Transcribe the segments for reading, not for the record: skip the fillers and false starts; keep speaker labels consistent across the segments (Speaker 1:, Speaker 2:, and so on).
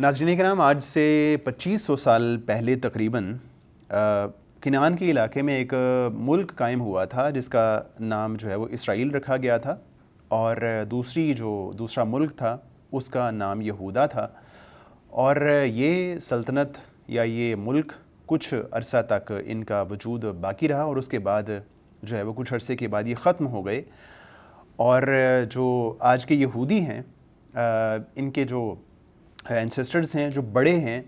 Speaker 1: ناظرین کرام، آج سے 2500 سال پہلے تقریباً کنعان کے علاقے میں ایک ملک قائم ہوا تھا جس کا نام جو ہے وہ اسرائیل رکھا گیا تھا، اور دوسرا ملک تھا اس کا نام یہودا تھا۔ اور یہ سلطنت یا یہ ملک کچھ عرصہ تک ان کا وجود باقی رہا، اور اس کے بعد جو ہے وہ کچھ عرصے کے بعد یہ ختم ہو گئے۔ اور جو آج کے یہودی ہیں، ان کے جو اینسسٹرز ہیں، جو بڑے ہیں،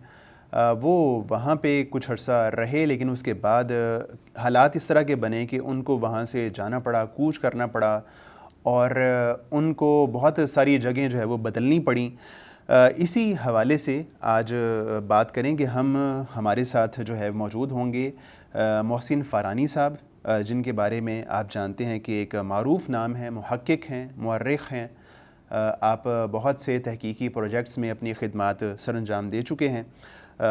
Speaker 1: وہ وہاں پہ کچھ عرصہ رہے، لیکن اس کے بعد حالات اس طرح کے بنے کہ ان کو وہاں سے جانا پڑا، کوچ کرنا پڑا، اور ان کو بہت ساری جگہیں جو ہے وہ بدلنی پڑیں۔ اسی حوالے سے آج بات کریں کہ ہمارے ساتھ جو ہے موجود ہوں گے محسن فارانی صاحب، جن کے بارے میں آپ جانتے ہیں کہ ایک معروف نام ہے، محقق ہیں، مورخ ہیں۔ آپ بہت سے تحقیقی پروجیکٹس میں اپنی خدمات سر انجام دے چکے ہیں۔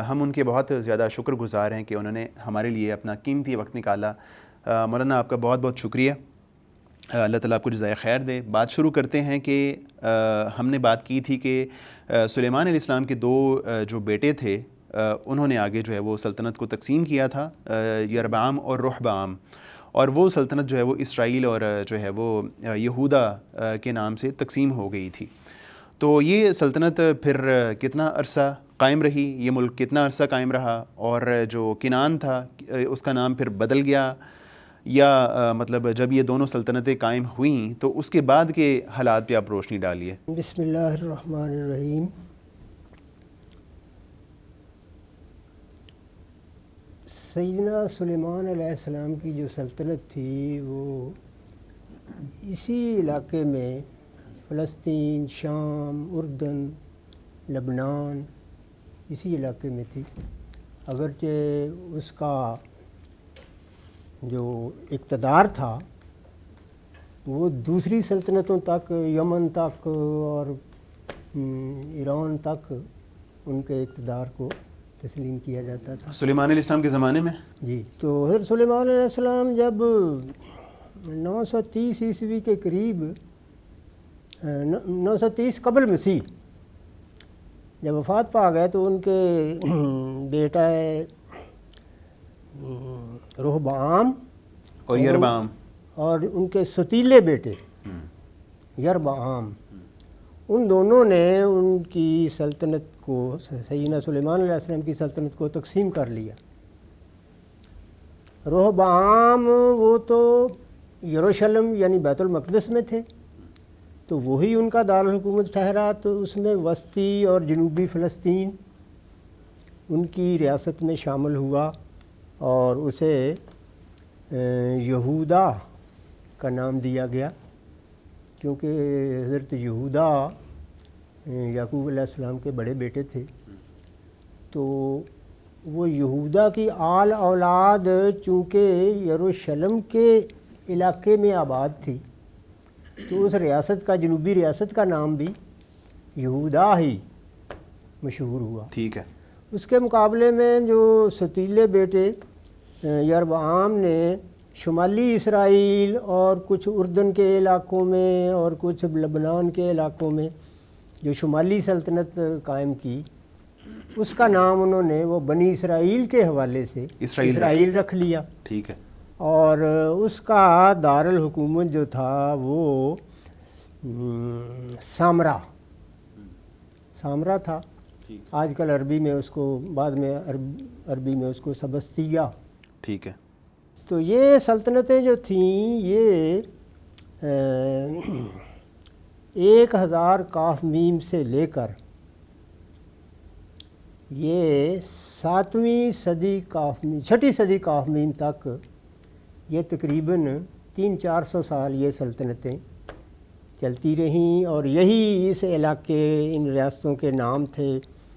Speaker 1: ہم ان کے بہت زیادہ شکر گزار ہیں کہ انہوں نے ہمارے لیے اپنا قیمتی وقت نکالا۔ مولانا، آپ کا بہت بہت شکریہ، اللہ تعالیٰ آپ کو جزائے خیر دے۔ بات شروع کرتے ہیں کہ ہم نے بات کی تھی کہ سلیمان علیہ السلام کے دو جو بیٹے تھے، انہوں نے آگے جو ہے وہ سلطنت کو تقسیم کیا تھا، یربعام اور رحبعام، اور وہ سلطنت جو ہے وہ اسرائیل اور جو ہے وہ یہودا کے نام سے تقسیم ہو گئی تھی۔ تو یہ سلطنت پھر کتنا عرصہ قائم رہی، یہ ملک کتنا عرصہ قائم رہا، اور جو کنعان تھا اس کا نام پھر بدل گیا، یا مطلب جب یہ دونوں سلطنتیں قائم ہوئیں تو اس کے بعد کے حالات پہ آپ روشنی ڈالیے۔
Speaker 2: بسم اللہ الرحمن الرحیم۔ سیدنا سلیمان علیہ السلام کی جو سلطنت تھی وہ اسی علاقے میں، فلسطین، شام، اردن، لبنان، اسی علاقے میں تھی، اگرچہ اس کا جو اقتدار تھا وہ دوسری سلطنتوں تک، یمن تک اور ایران تک ان کے اقتدار کو تسلیم کیا جاتا تھا
Speaker 1: سلیمان علیہ السلام کے زمانے میں۔
Speaker 2: جی، تو حضرت سلیمان علیہ السلام جب 930 عیسوی کے قریب، 930 قبل مسیح جب وفات پا گئے تو ان کے بیٹا رحبعام
Speaker 1: اور یربعام
Speaker 2: اور ان کے ستیلے بیٹے یربعام، ان دونوں نے ان کی سلطنت کو، سیدنا سلیمان علیہ السلام کی سلطنت کو تقسیم کر لیا۔ رحبعام وہ تو یروشلم یعنی بیت المقدس میں تھے، تو وہی ان کا دارالحکومت ٹھہرا، تو اس میں وسطی اور جنوبی فلسطین ان کی ریاست میں شامل ہوا، اور اسے یہودا کا نام دیا گیا، کیونکہ حضرت یہودا یعقوب علیہ السلام کے بڑے بیٹے تھے، تو وہ یہودا کی آل اولاد چونکہ یروشلم کے علاقے میں آباد تھی، تو اس ریاست کا، جنوبی ریاست کا نام بھی یہودا ہی مشہور ہوا۔
Speaker 1: ٹھیک ہے۔
Speaker 2: اس کے مقابلے میں جو ستیلے بیٹے یربعام نے شمالی اسرائیل اور کچھ اردن کے علاقوں میں اور کچھ لبنان کے علاقوں میں جو شمالی سلطنت قائم کی، اس کا نام انہوں نے وہ بنی اسرائیل کے حوالے سے اسرائیل رکھ لیا۔
Speaker 1: ٹھیک ہے۔
Speaker 2: اور اس کا دارالحکومت جو تھا وہ سامرا تھا، آج کل عربی میں اس کو، بعد میں عربی میں اس کو سبستیہ۔
Speaker 1: ٹھیک ہے۔
Speaker 2: تو یہ سلطنتیں جو تھیں یہ 1000 قاف میم سے لے کر یہ 7ویں صدی قاف میم، 6ٹھی صدی قاف میم تک، یہ تقریباً 300-400 سال یہ سلطنتیں چلتی رہیں، اور یہی اس علاقے، ان ریاستوں کے نام تھے۔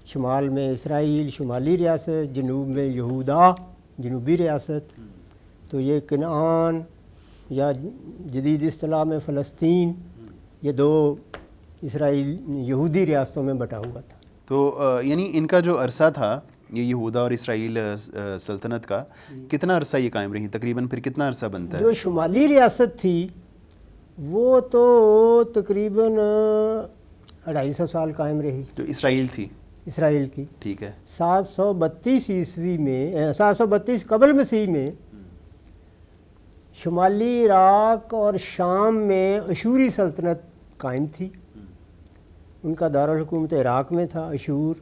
Speaker 2: شمال میں اسرائیل شمالی ریاست، جنوب میں یہودا جنوبی ریاست، تو یہ کنعان یا جدید اصطلاح میں فلسطین، یہ دو اسرائیل یہودی ریاستوں میں بٹا ہوا تھا۔
Speaker 1: تو یعنی ان کا جو عرصہ تھا، یہ یہودا اور اسرائیل سلطنت کا، کتنا عرصہ یہ قائم رہی تقریباً؟ پھر کتنا عرصہ بنتا ہے؟
Speaker 2: جو شمالی ریاست تھی وہ تو تقریباً 250 سال قائم رہی،
Speaker 1: جو اسرائیل تھی۔
Speaker 2: اسرائیل کی.
Speaker 1: ٹھیک ہے.
Speaker 2: 732 عیسوی میں 732 قبل مسیح میں شمالی عراق اور شام میں اشوری سلطنت قائم تھی. ان کا دارالحکومت عراق میں تھا اشور،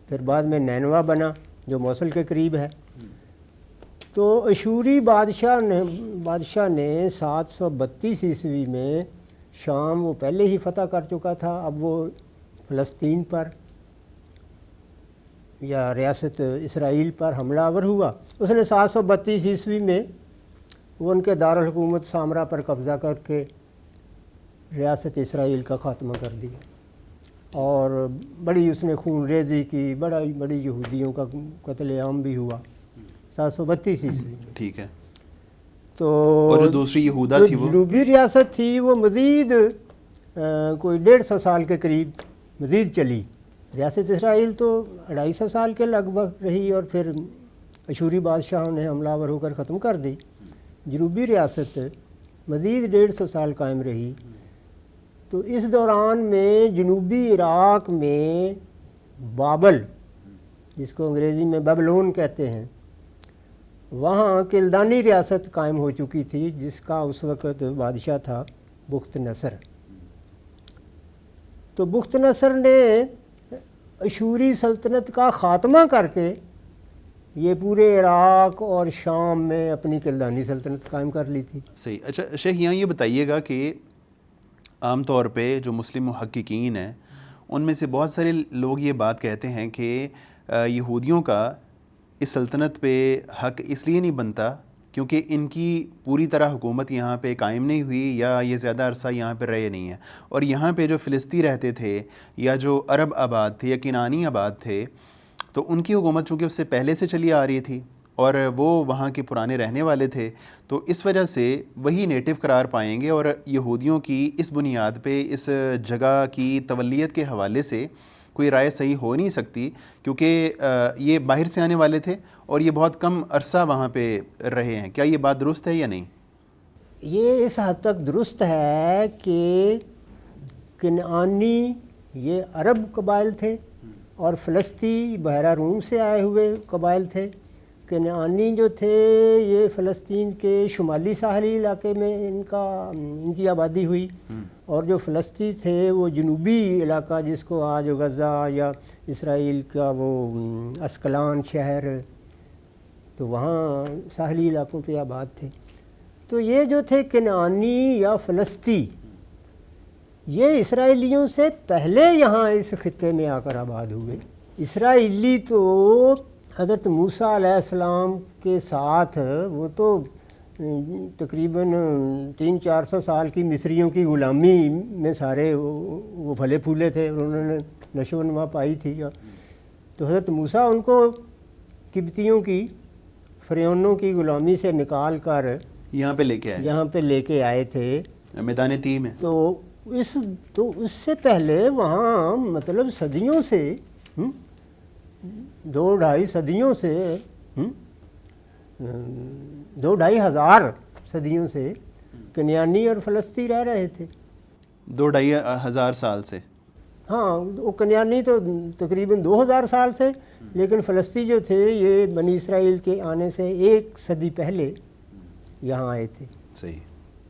Speaker 2: پھر بعد میں نینوا بنا جو موصل کے قریب ہے. تو اشوری بادشاہ نے 732 عیسوی میں شام وہ پہلے ہی فتح کر چکا تھا، اب وہ فلسطین پر یا ریاست اسرائیل پر حملہ آور ہوا. اس نے 732 عیسوی میں وہ ان کے دارالحکومت سامرا پر قبضہ کر کے ریاست اسرائیل کا خاتمہ کر دیا، اور بڑی اس نے خون ریزی کی، بڑی یہودیوں کا قتل عام بھی ہوا 732 عیسوی میں.
Speaker 1: ٹھیک ہے.
Speaker 2: تو
Speaker 1: اور جو دوسری یہودا تھی وہ
Speaker 2: جنوبی ریاست تھی وہ مزید کوئی 150 سال کے قریب مزید چلی. ریاست اسرائیل تو 250 سال کے لگ بھگ رہی اور پھر اشوری بادشاہوں نے حملہ آور ہو کر ختم کر دی. جنوبی ریاست مزید 150 سال قائم رہی. تو اس دوران میں جنوبی عراق میں بابل، جس کو انگریزی میں بیبلون کہتے ہیں، وہاں کلدانی ریاست قائم ہو چکی تھی، جس کا اس وقت بادشاہ تھا بخت نصر. تو بخت نصر نے اشوری سلطنت کا خاتمہ کر کے یہ پورے عراق اور شام میں اپنی کلدانی سلطنت قائم کر لی تھی.
Speaker 1: صحیح. اچھا شیخ، یہاں یہ بتائیے گا کہ عام طور پہ جو مسلم محققین ہیں ان میں سے بہت سارے لوگ یہ بات کہتے ہیں کہ یہودیوں کا اس سلطنت پہ حق اس لیے نہیں بنتا کیونکہ ان کی پوری طرح حکومت یہاں پہ قائم نہیں ہوئی یا یہ زیادہ عرصہ یہاں پہ رہے نہیں ہیں، اور یہاں پہ جو فلسطین رہتے تھے یا جو عرب آباد تھے یا کنانی آباد تھے تو ان کی حکومت چونکہ اس سے پہلے سے چلی آ رہی تھی اور وہ وہاں کے پرانے رہنے والے تھے، تو اس وجہ سے وہی نیٹو قرار پائیں گے، اور یہودیوں کی اس بنیاد پہ اس جگہ کی تولیت کے حوالے سے کوئی رائے صحیح ہو نہیں سکتی کیونکہ یہ باہر سے آنے والے تھے اور یہ بہت کم عرصہ وہاں پہ رہے ہیں. کیا یہ بات درست ہے یا نہیں؟
Speaker 2: یہ اس حد تک درست ہے کہ کنعانی یہ عرب قبائل تھے اور فلسطی بحیرہ روم سے آئے ہوئے قبائل تھے. کنعانی جو تھے یہ فلسطین کے شمالی ساحلی علاقے میں ان کی آبادی ہوئی، اور جو فلسطین تھے وہ جنوبی علاقہ جس کو آج غزہ یا اسرائیل کا وہ اسکلان شہر، تو وہاں ساحلی علاقوں پہ آباد تھے. تو یہ جو تھے کنعانی یا فلسطین، یہ اسرائیلیوں سے پہلے یہاں اس خطے میں آ کر آباد ہوئے. اسرائیلی تو حضرت موسیٰ علیہ السلام کے ساتھ وہ تو تقریباً 300-400 سال کی مصریوں کی غلامی میں سارے وہ پھلے پھولے تھے، انہوں نے نشو و نما پائی تھی. تو حضرت موسیٰ ان کو قبطیوں کی، فرعونوں کی غلامی سے نکال کر
Speaker 1: یہاں پہ لے کے آئے تھے میدان تیہ میں. تو اس سے پہلے وہاں مطلب صدیوں سے 2-2.5 صدیوں سے 2-2.5 ہزار صدیوں سے کنعانی اور فلسطین رہ رہے تھے. 2-2.5 ہزار سال سے.
Speaker 2: ہاں، وہ کنعانی تو تقریباً 2000 سال سے، لیکن فلسطین جو تھے یہ بنی اسرائیل کے آنے سے 1 صدی پہلے یہاں آئے تھے.
Speaker 1: صحیح.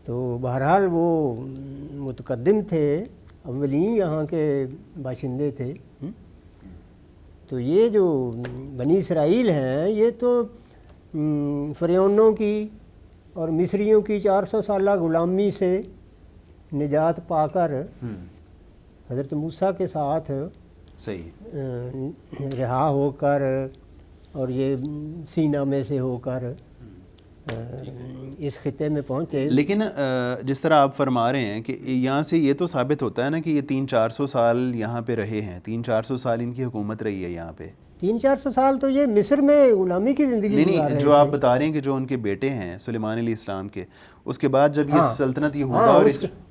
Speaker 2: تو بہرحال وہ متقدم تھے، اولین یہاں کے باشندے تھے. تو یہ جو بنی اسرائیل ہیں یہ تو فرعونوں کی اور مصریوں کی 400 سالہ غلامی سے نجات پا کر حضرت موسیٰ کے ساتھ
Speaker 1: صحیح
Speaker 2: رہا ہو کر اور یہ سینا میں سے ہو کر اس خطے میں پہنچے.
Speaker 1: لیکن جس طرح آپ فرما رہے ہیں کہ یہاں سے یہ تو ثابت ہوتا ہے نا کہ یہ 300-400 سال یہاں پہ رہے ہیں، 300-400 سال ان کی حکومت رہی ہے یہاں پہ.
Speaker 2: 300-400 سال تو یہ مصر میں غلامی کی زندگی
Speaker 1: نہیں، جو آپ بتا رہے ہیں کہ جو ان کے بیٹے ہیں سلیمان علیہ السلام کے، اس کے بعد جب یہ سلطنت یہودا اور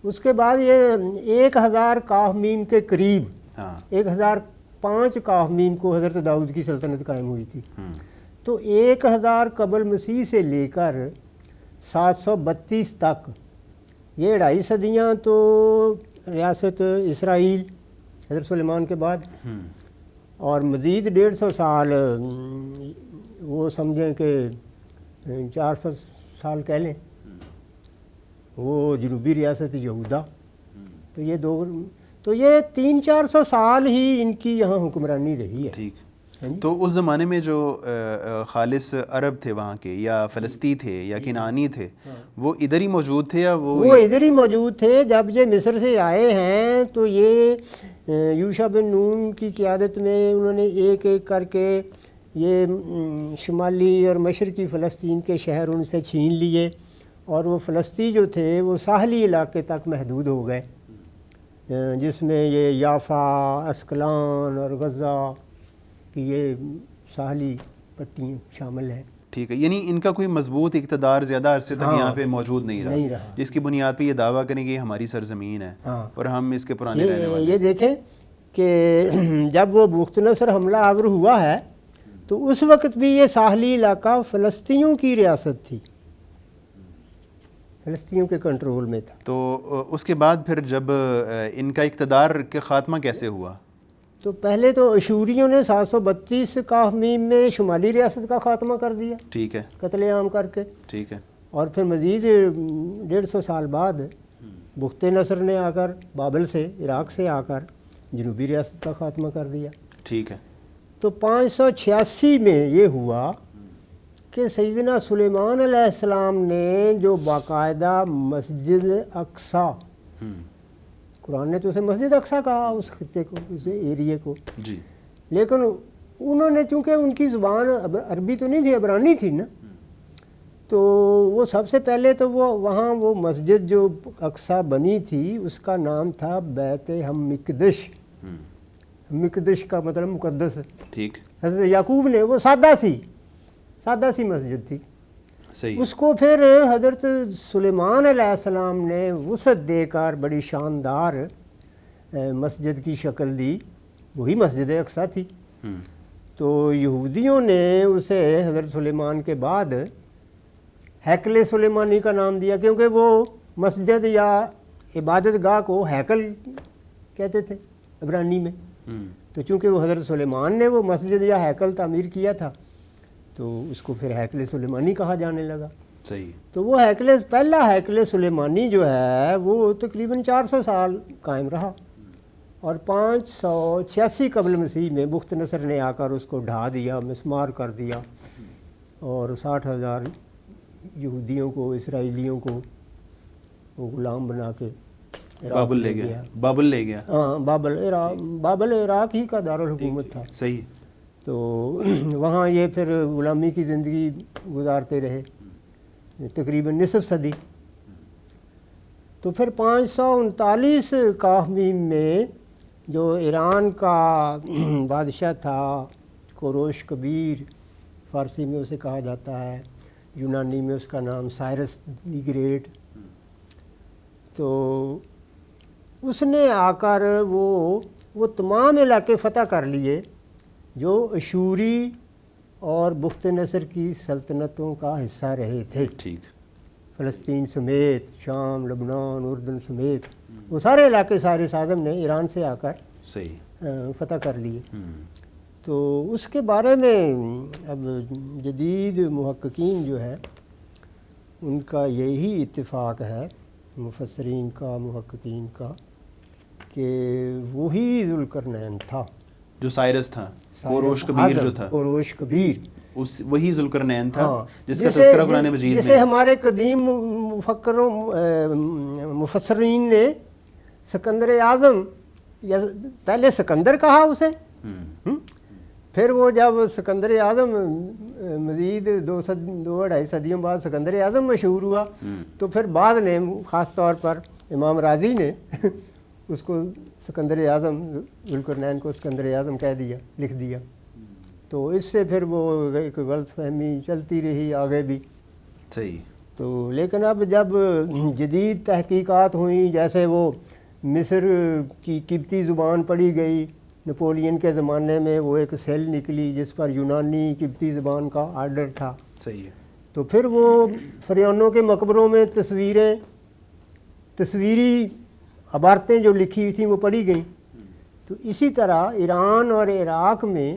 Speaker 2: اس کے بعد یہ 1000 کاف میم کے قریب 1005 کاف میم کو حضرت داؤد کی سلطنت قائم ہوئی تھی. تو 1000 قبل مسیح سے لے کر 732 تک یہ 2.5 صدیاں تو ریاست اسرائیل حضرت سلیمان کے بعد، اور مزید 150 سال وہ سمجھیں کہ 400 سال کہہ لیں وہ جنوبی ریاست یہودا. تو یہ 300-400 سال ہی ان کی یہاں حکمرانی رہی ہے.
Speaker 1: ٹھیک. تو اس زمانے میں جو خالص عرب تھے وہاں کے یا فلسطی تھے یا کنعانی تھے وہ ادھر ہی موجود تھے یا وہ
Speaker 2: ادھر ہی موجود تھے؟ جب یہ مصر سے آئے ہیں تو یہ یوشع بن نون کی قیادت میں انہوں نے ایک ایک کر کے یہ شمالی اور مشرقی فلسطین کے شہر ان سے چھین لیے، اور وہ فلسطین جو تھے وہ ساحلی علاقے تک محدود ہو گئے، جس میں یہ یافا، اسکلان اور غزہ کہ یہ ساحلی پٹی شامل ہے.
Speaker 1: ٹھیک ہے. یعنی ان کا کوئی مضبوط اقتدار زیادہ عرصے تک یہاں پہ موجود نہیں رہا جس کی بنیاد پہ یہ دعویٰ کریں کہ یہ ہماری سرزمین ہے اور ہم اس کے پرانے رہنے والے ہیں.
Speaker 2: یہ دیکھیں کہ جب وہ بخت نصر حملہ آور ہوا ہے تو اس وقت بھی یہ ساحلی علاقہ فلسطینیوں کی ریاست تھی، فلسطینیوں کے کنٹرول میں تھا.
Speaker 1: تو اس کے بعد پھر جب ان کا اقتدار کے خاتمہ کیسے ہوا؟
Speaker 2: تو پہلے تو اشوریوں نے 732 کاف میم میں شمالی ریاست کا خاتمہ کر دیا،
Speaker 1: ٹھیک ہے،
Speaker 2: قتل عام کر کے.
Speaker 1: ٹھیک ہے.
Speaker 2: اور پھر مزید 150 سال بعد بخت نصر نے آ کر بابل سے، عراق سے آ کر جنوبی ریاست کا خاتمہ کر دیا.
Speaker 1: ٹھیک ہے.
Speaker 2: تو 586 میں یہ ہوا کہ سیدنا سلیمان علیہ السلام نے جو باقاعدہ مسجد اقصیٰ، قرآن نے تو اسے مسجد اقصیٰ کہا اس خطے کو، اس ایریے کو،
Speaker 1: جی،
Speaker 2: لیکن انہوں نے چونکہ ان کی زبان عربی تو نہیں تھی، عبرانی تھی نا، تو وہ سب سے پہلے تو وہ وہاں وہ مسجد جو اقصیٰ بنی تھی اس کا نام تھا بیت مقدس. مقدس کا مطلب مقدس.
Speaker 1: ٹھیک.
Speaker 2: حضرت یعقوب نے وہ سادہ سی مسجد تھی.
Speaker 1: صحیح.
Speaker 2: اس کو پھر حضرت سلیمان علیہ السلام نے وسعت دے کر بڑی شاندار مسجد کی شکل دی، وہی مسجد اقصیٰ تھی. تو یہودیوں نے اسے حضرت سلیمان کے بعد ہیکل سلیمانی کا نام دیا، کیونکہ وہ مسجد یا عبادت گاہ کو ہیکل کہتے تھے عبرانی میں. تو چونکہ وہ حضرت سلیمان نے وہ مسجد یا ہیکل تعمیر کیا تھا تو اس کو پھر ہیکل سلیمانی کہا جانے لگا.
Speaker 1: صحیح.
Speaker 2: تو وہ پہلا ہیکل سلیمانی جو ہے وہ تقریباً 400 سال قائم رہا، اور 586 قبل مسیح میں بخت نصر نے آ کر اس کو ڈھا دیا، مسمار کر دیا، اور 60,000 یہودیوں کو، اسرائیلیوں کو وہ غلام بنا کے
Speaker 1: بابل لے گیا.
Speaker 2: ہاں، بابل عراق ہی کا دارالحکومت تھا.
Speaker 1: صحیح.
Speaker 2: تو وہاں یہ پھر غلامی کی زندگی گزارتے رہے تقریباً نصف صدی. تو پھر 539 کاف میم میں جو ایران کا بادشاہ تھا کوروش کبیر، فارسی میں اسے کہا جاتا ہے، یونانی میں اس کا نام سائرس دی گریٹ، تو اس نے آ کر وہ تمام علاقے فتح کر لیے جو اشوری اور بخت نصر کی سلطنتوں کا حصہ رہے تھے.
Speaker 1: ٹھیک.
Speaker 2: فلسطین سمیت، شام، لبنان، اردن سمیت وہ سارے علاقے سائرس اعظم نے ایران سے آ کر
Speaker 1: صحیح
Speaker 2: فتح کر لیے. تو اس کے بارے میں اب جدید محققین جو ہے ان کا یہی اتفاق ہے، مفسرین کا، محققین کا، کہ وہی ذوالقرنین تھا
Speaker 1: جو سائرس تھا، کوروش کبیر جو تھا،
Speaker 2: کوروش کبیر
Speaker 1: وہی ذوالقرنین تھا جس کا تذکرہ قرآن مجید میں،
Speaker 2: جسے ہمارے قدیم مفسرین نے سکندر اعظم، یا پہلے سکندر کہا اسے، پھر وہ جب سکندر اعظم مزید 2-2.5 صدیوں بعد سکندر اعظم مشہور ہوا تو پھر بعد نے خاص طور پر امام راضی نے اس کو سکندر اعظم، ذوالقرنین کو سکندر اعظم کہہ دیا، لکھ دیا. تو اس سے پھر وہ ایک غلط فہمی چلتی رہی آگے بھی.
Speaker 1: صحیح.
Speaker 2: تو لیکن اب جب جدید تحقیقات ہوئیں، جیسے وہ مصر کی قبطی زبان پڑھی گئی، نپولین کے زمانے میں وہ ایک سیل نکلی جس پر یونانی قبطی زبان کا آرڈر تھا.
Speaker 1: صحیح ہے.
Speaker 2: تو پھر وہ فرعونوں کے مقبروں میں تصویری عبارتیں جو لکھی ہوئی تھیں وہ پڑھی گئیں. تو اسی طرح ایران اور عراق میں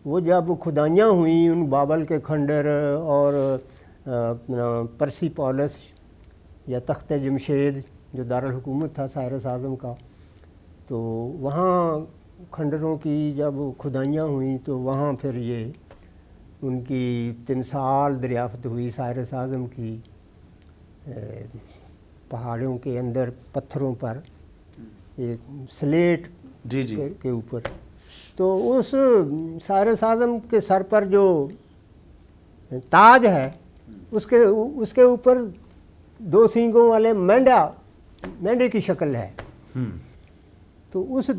Speaker 2: وہ جب کھدائیاں ہوئیں ان بابل کے کھنڈر اور اپنا پرسی پولس یا تخت جمشید جو دارالحکومت تھا سائرس اعظم کا، تو وہاں کھنڈروں کی جب کھدائیاں ہوئیں تو وہاں پھر یہ ان کی تمثال دریافت ہوئی سائرس اعظم کی، پہاڑوں کے اندر پتھروں پر ایک سلیٹ کے اوپر. تو اس سائرس اعظم کے سر پر جو تاج ہے اس کے اوپر 2 سینگوں والے مینڈے کی شکل ہے. تو اس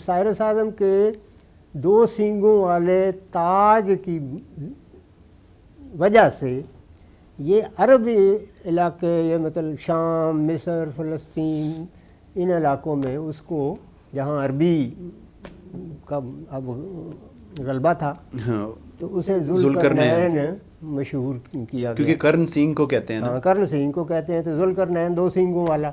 Speaker 2: سائرس اعظم کے 2 سینگوں والے تاج کی وجہ سے یہ عرب علاقے، یہ مطلب شام، مصر، فلسطین، ان علاقوں میں اس کو جہاں عربی کا اب غلبہ تھا تو اسے ذوالقرنین مشہور کیا گیا،
Speaker 1: کیونکہ کرن سینگ کو کہتے ہیں نا.
Speaker 2: ہاں کرن سینگ کو کہتے ہیں. تو ذوالقرنین 2 سینگوں والا،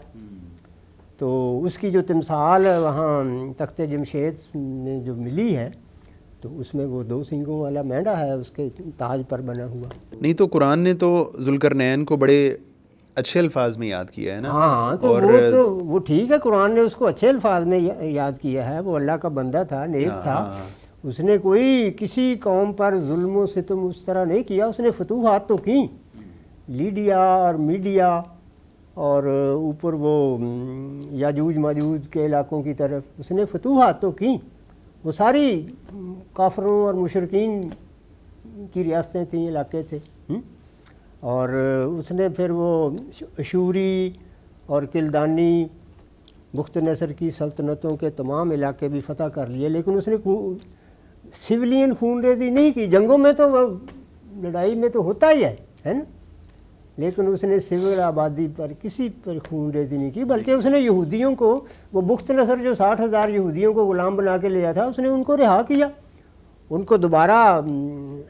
Speaker 2: تو اس کی جو تمثال وہاں تخت جمشید میں جو ملی ہے تو اس میں وہ 2 سینگوں والا مینڈا ہے اس کے تاج پر بنا ہوا.
Speaker 1: نہیں تو قرآن نے تو ذوالقرنین کو بڑے اچھے الفاظ میں یاد کیا ہے نا.
Speaker 2: ہاں تو وہ ٹھیک ہے، قرآن نے اس کو اچھے الفاظ میں یاد کیا ہے. وہ اللہ کا بندہ تھا، نیک تھا. اس نے کوئی کسی قوم پر ظلم و ستم اس طرح نہیں کیا. اس نے فتوحات تو کی، لیڈیا اور میڈیا اور اوپر وہ یاجوج ماجوج کے علاقوں کی طرف اس نے فتوحات تو کی. وہ ساری کافروں اور مشرکین کی ریاستیں تھیں، علاقے تھے. اور اس نے پھر وہ اشوری اور کلدانی بخت نصر کی سلطنتوں کے تمام علاقے بھی فتح کر لیے. لیکن اس نے سویلین خون ریزی نہیں کی. جنگوں میں تو لڑائی میں تو ہوتا ہی ہے نا، لیکن اس نے سول آبادی پر کسی پر خون ریزی نہیں کی. بلکہ اس نے یہودیوں کو، وہ بخت نصر جو 60,000 یہودیوں کو غلام بنا کے لیا تھا، اس نے ان کو رہا کیا. ان کو دوبارہ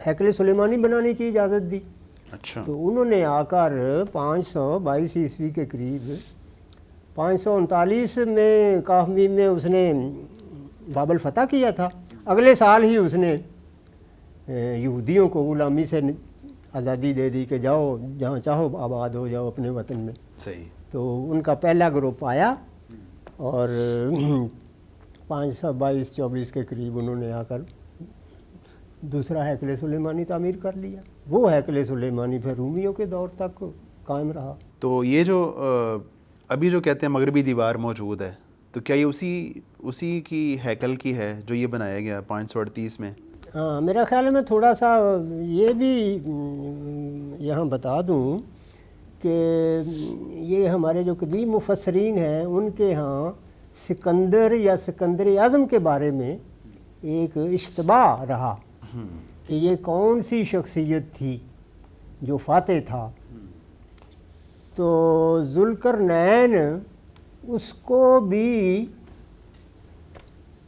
Speaker 2: ہیکل سلیمانی بنانے کی اجازت دی.
Speaker 1: اچھا.
Speaker 2: تو انہوں نے آ کر 522 عیسوی کے قریب 539 میں کاف میم میں اس نے بابل فتح کیا تھا. اگلے سال ہی اس نے یہودیوں کو غلامی سے آزادی دے دی کہ جاؤ جہاں چاہو آباد ہو جاؤ اپنے وطن میں.
Speaker 1: صحیح.
Speaker 2: تو ان کا پہلا گروپ آیا اور 522-24 کے قریب انہوں نے آ کر دوسرا ہیکل سلیمانی تعمیر کر لیا. وہ ہیکل سلیمانی پھر رومیوں کے دور تک قائم رہا.
Speaker 1: تو یہ جو ابھی جو کہتے ہیں مغربی دیوار موجود ہے، تو کیا یہ اسی کی ہیکل کی ہے جو یہ بنایا گیا 538 میں؟
Speaker 2: ہاں، میرا خیال ہے میں تھوڑا سا یہ بھی یہاں بتا دوں کہ یہ ہمارے جو قدیم مفسرین ہیں ان کے ہاں سکندر یا سکندر اعظم کے بارے میں ایک اشتباہ رہا کہ یہ کون سی شخصیت تھی جو فاتح تھا. تو ذوالقرنین اس کو بھی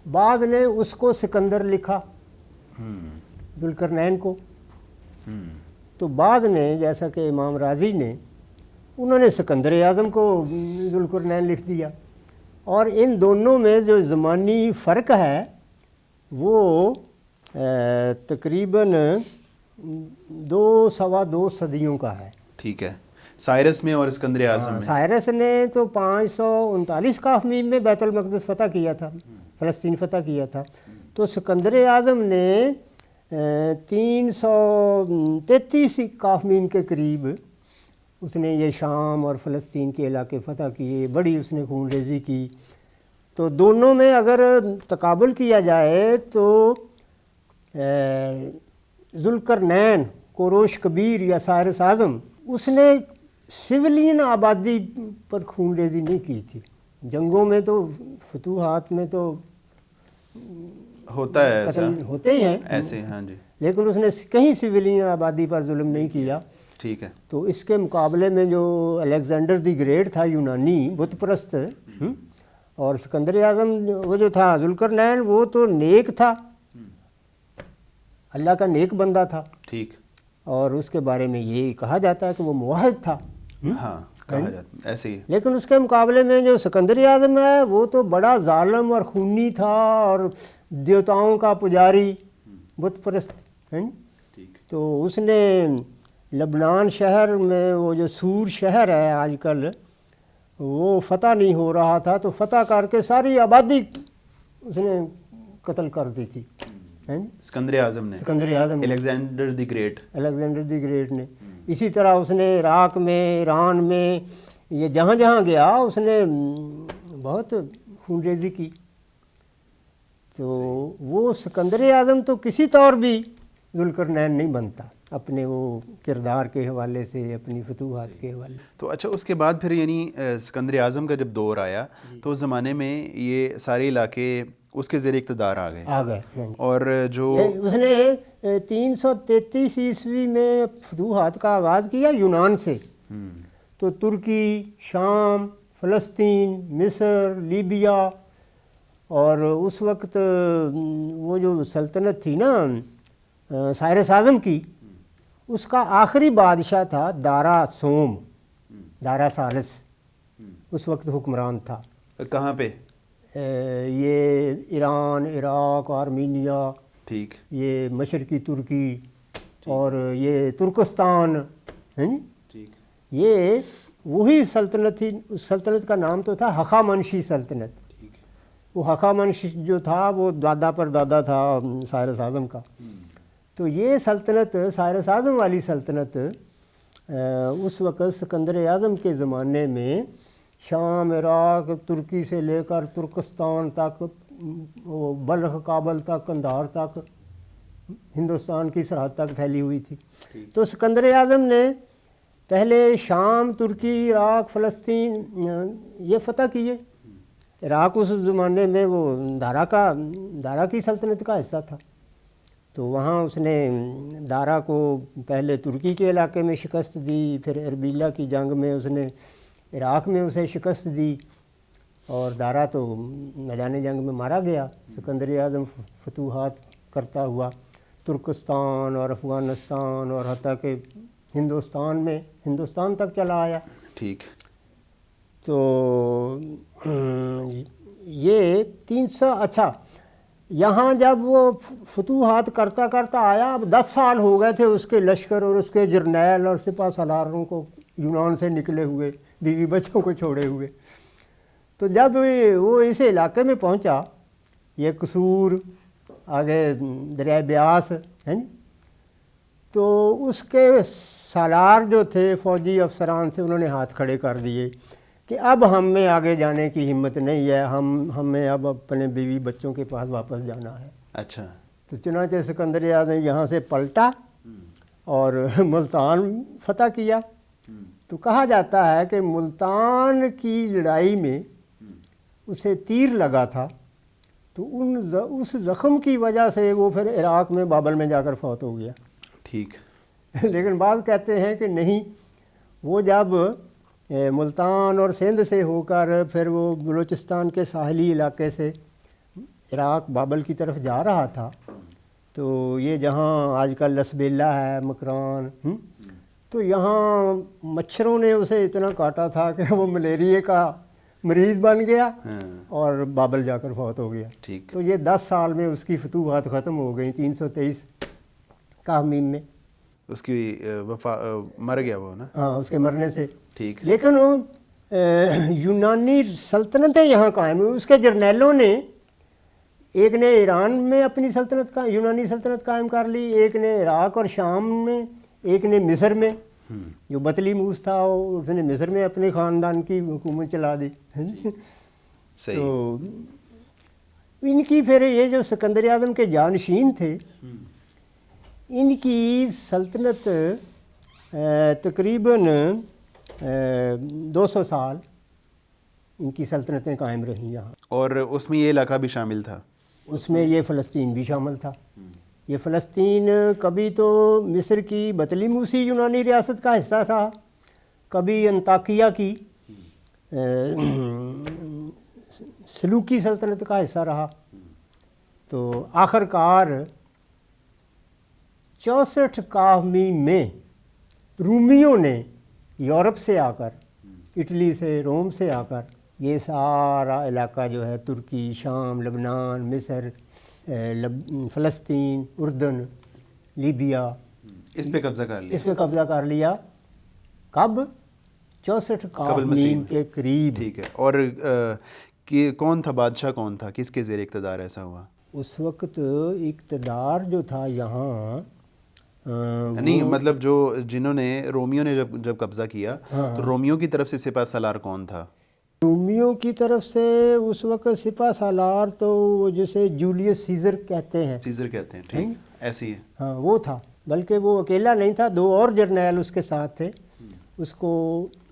Speaker 2: بعض نے اس کو سکندر لکھا، ذوالقرنین کو. تو بعض نے جیسا کہ امام رازی نے، انہوں نے سکندر اعظم کو ذوالقرنین لکھ دیا. اور ان دونوں میں جو زمانی فرق ہے وہ تقریباً 2-2.25 صدیوں کا ہے.
Speaker 1: ٹھیک ہے. سائرس میں اور اسکندر اعظم میں.
Speaker 2: سائرس نے تو 539 کاف میم میں بیت المقدس فتح کیا تھا، فلسطین فتح کیا تھا. تو سکندر اعظم نے 333 کاف میم کے قریب اس نے یہ شام اور فلسطین کے علاقے فتح کیے. بڑی اس نے خون ریزی کی. تو دونوں میں اگر تقابل کیا جائے تو ذوالقرنین کوروش کبیر یا سائرس اعظم اس نے سویلین آبادی پر خون ریزی نہیں کی تھی. جنگوں میں تو فتوحات میں تو
Speaker 1: ہوتا ہے ایسا،
Speaker 2: ہوتے ہی ہیں
Speaker 1: ایسے. ہاں جی.
Speaker 2: لیکن اس نے کہیں سویلین آبادی پر ظلم نہیں کیا.
Speaker 1: ٹھیک ہے.
Speaker 2: تو اس کے مقابلے میں جو الیگزینڈر دی گریٹ تھا یونانی بت پرست، اور سکندر اعظم وہ جو تھا ذوالقرنین وہ تو نیک تھا، اللہ کا نیک بندہ تھا.
Speaker 1: ٹھیک.
Speaker 2: اور اس کے بارے میں یہ کہا جاتا ہے کہ وہ موحد تھا.
Speaker 1: ہاں. کہا جاتا ایسے ہی.
Speaker 2: لیکن اس کے مقابلے میں جو سکندر اعظم ہے وہ تو بڑا ظالم اور خونی تھا اور دیوتاؤں کا پجاری، بت پرست ہیں. تو اس نے لبنان شہر میں وہ جو سور شہر ہے آج کل وہ فتح نہیں ہو رہا تھا، تو فتح کر کے ساری آبادی اس نے قتل کر دی تھی.
Speaker 1: سکندر اعظم نے،
Speaker 2: Sikandar Azam,
Speaker 1: Alexander the Great,
Speaker 2: Alexander the Great نے. اسی طرح اس نے عراق میں، ایران میں، یہ جہاں جہاں گیا اس نے بہت خون ریزی کی. تو وہ سکندر اعظم تو کسی طور بھی ذوالقرنین نہیں بنتا اپنے وہ کردار کے حوالے سے، اپنی فتوحات کے حوالے سے.
Speaker 1: تو اچھا اس کے بعد پھر یعنی سکندر اعظم کا جب دور آیا تو اس زمانے میں یہ سارے علاقے اس کے زیر اقتدار آ گئے. اور جو
Speaker 2: اس نے 333 عیسوی میں فتوحات کا آغاز کیا یونان سے. تو ترکی، شام، فلسطین، مصر، لیبیا، اور اس وقت وہ جو سلطنت تھی نا سائرس اعظم کی، اس کا آخری بادشاہ تھا دارا سوم، دارا ثالث، اس وقت حکمران تھا.
Speaker 1: کہاں پہ؟
Speaker 2: یہ ایران، عراق، آرمینیا،
Speaker 1: ٹھیک،
Speaker 2: یہ مشرقی ترکی اور یہ ترکستان ہیں. یہ وہی سلطنت تھی. اس سلطنت کا نام تو تھا ہخامنشی سلطنت. وہ ہخامنش جو تھا وہ دادا پر دادا تھا سائرس اعظم کا. تو یہ سلطنت، سائرس اعظم والی سلطنت، اس وقت سکندر اعظم کے زمانے میں شام، عراق، ترکی سے لے کر ترکستان تک، بلخ، کابل تک، قندھار تک، ہندوستان کی سرحد تک پھیلی ہوئی تھی. تو سکندر اعظم نے پہلے شام، ترکی، عراق، فلسطین یہ فتح کیے. عراق اس زمانے میں وہ دارا کی سلطنت کا حصہ تھا. تو وہاں اس نے دارا کو پہلے ترکی کے علاقے میں شکست دی، پھر اربیلا کی جنگ میں اس نے عراق میں اسے شکست دی، اور دارا تو میدان جنگ میں مارا گیا. سکندر اعظم فتوحات کرتا ہوا ترکستان اور افغانستان اور حتیٰ کہ ہندوستان تک چلا آیا.
Speaker 1: ٹھیک.
Speaker 2: تو یہ 300 اچھا یہاں جب وہ فتوحات کرتا کرتا آیا، اب 10 سال ہو گئے تھے اس کے لشکر اور اس کے جرنیل اور سپہ سالاروں کو یونان سے نکلے ہوئے، بیوی بچوں کو چھوڑے ہوئے. تو جب وہ اس علاقے میں پہنچا، یہ قصور، آگے دریائے بیاس ہیں، تو اس کے سالار جو تھے، فوجی افسران تھے، انہوں نے ہاتھ کھڑے کر دیے کہ اب ہم میں آگے جانے کی ہمت نہیں ہے، ہمیں اب اپنے بیوی بچوں کے پاس واپس جانا ہے.
Speaker 1: اچھا.
Speaker 2: تو چنانچہ سکندر اعظم یہاں سے پلٹا اور ملتان فتح کیا. تو کہا جاتا ہے کہ ملتان کی لڑائی میں اسے تیر لگا تھا، تو اس زخم کی وجہ سے وہ پھر عراق میں بابل میں جا کر فوت ہو گیا.
Speaker 1: ٹھیک.
Speaker 2: لیکن بعض کہتے ہیں کہ نہیں، وہ جب ملتان اور سندھ سے ہو کر پھر وہ بلوچستان کے ساحلی علاقے سے عراق بابل کی طرف جا رہا تھا، تو یہ جہاں آج کل لسبیلا ہے، مکران، تو یہاں مچھروں نے اسے اتنا کاٹا تھا کہ وہ ملیریا کا مریض بن گیا اور بابل جا کر فوت ہو گیا.
Speaker 1: ٹھیک.
Speaker 2: تو یہ 10 سال میں اس کی فتوحات ختم ہو گئیں. 323 کاہمیم میں
Speaker 1: اس کی مر گیا وہ نا.
Speaker 2: ہاں، اس کے مرنے سے.
Speaker 1: ٹھیک.
Speaker 2: لیکن یونانی سلطنتیں یہاں قائم ہوئی. اس کے جرنیلوں نے، ایک نے ایران میں اپنی یونانی سلطنت قائم کر لی، ایک نے عراق اور شام میں، ایک نے مصر میں، جو بطلی موس تھا اس نے مصر میں اپنے خاندان کی حکومت چلا دی. تو ان کی پھر یہ جو سکندر اعظم کے جانشین تھے، ان کی سلطنت تقریباً 200 سال ان کی سلطنتیں قائم رہیں یہاں.
Speaker 1: اور اس میں یہ علاقہ بھی شامل تھا؟
Speaker 2: اس میں یہ فلسطین بھی شامل تھا. یہ فلسطین کبھی تو مصر کی بطلی موسی یونانی ریاست کا حصہ تھا، کبھی انطاکیہ کی سلوکی سلطنت کا حصہ رہا. تو آخر کار 64 کاہمیم میں رومیوں نے یورپ سے آ کر اٹلی سے روم سے آ کر یہ سارا علاقہ جو ہے ترکی، شام، لبنان، مصر، فلسطین، اردن، لیبیا،
Speaker 1: اس پہ قبضہ کر لیا.
Speaker 2: اس پہ قبضہ کر لیا. کب؟ 64 قاف میم کے قریب.
Speaker 1: ٹھیک ہے. اور کہ کون تھا بادشاہ، کون تھا، کس کے زیر اقتدار ایسا ہوا؟
Speaker 2: اس وقت اقتدار جو تھا یہاں
Speaker 1: نہیں مطلب جو جنہوں نے رومیوں نے جب قبضہ کیا تو رومیوں کی طرف سے سپہ سالار کون تھا؟
Speaker 2: رومیوں کی طرف سے اس وقت سپہ سالار تو جسے جولیس سیزر کہتے ہیں.
Speaker 1: سیزر کہتے ہیں. ٹھیک، ایسی ہے.
Speaker 2: ہاں وہ تھا، بلکہ وہ اکیلا نہیں تھا، 2 اور جرنیل اس کے ساتھ تھے. اس کو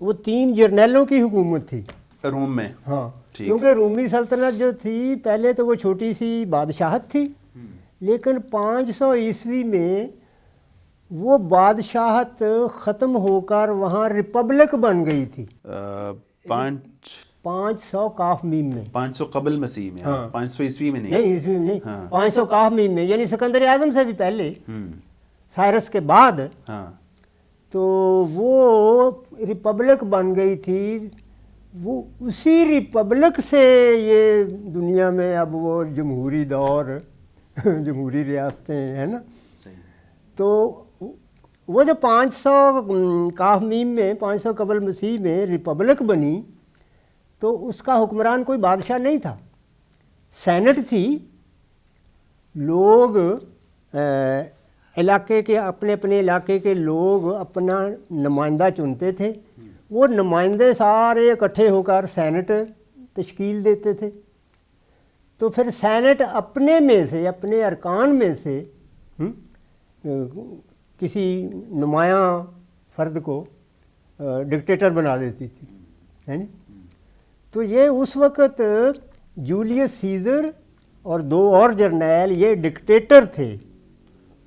Speaker 2: وہ 3 جرنیلوں کی حکومت تھی
Speaker 1: روم میں.
Speaker 2: ہاں، کیونکہ رومی سلطنت جو تھی پہلے تو وہ چھوٹی سی بادشاہت تھی، لیکن 500 عیسوی میں وہ بادشاہت ختم ہو کر وہاں ریپبلک بن گئی تھی. 500 قاف میم میں.
Speaker 1: 500 قبل مسیح میں. 500 عیسوی میں نہیں.
Speaker 2: نہیں عیسوی میں نہیں، 500 قاف میم میں، یعنی سکندر اعظم سے بھی پہلے، سائرس کے بعد.
Speaker 1: ہاں
Speaker 2: تو وہ ریپبلک بن گئی تھی. وہ اسی ریپبلک سے یہ دنیا میں اب وہ جمہوری دور، جمہوری ریاستیں ہیں نا. تو وہ جو 500 قاف میم میں، 500 قبل مسیح میں ریپبلک بنی، تو اس کا حکمران کوئی بادشاہ نہیں تھا، سینٹ تھی. لوگ علاقے کے اپنے علاقے کے لوگ اپنا نمائندہ چنتے تھے. وہ نمائندے سارے اکٹھے ہو کر سینٹ تشکیل دیتے تھے. تو پھر سینٹ اپنے میں سے، اپنے ارکان میں سے کسی نمایاں فرد کو ڈکٹیٹر بنا دیتی تھی، ہے نا. تو یہ اس وقت جولیس سیزر اور 2 اور جرنیل یہ ڈکٹیٹر تھے.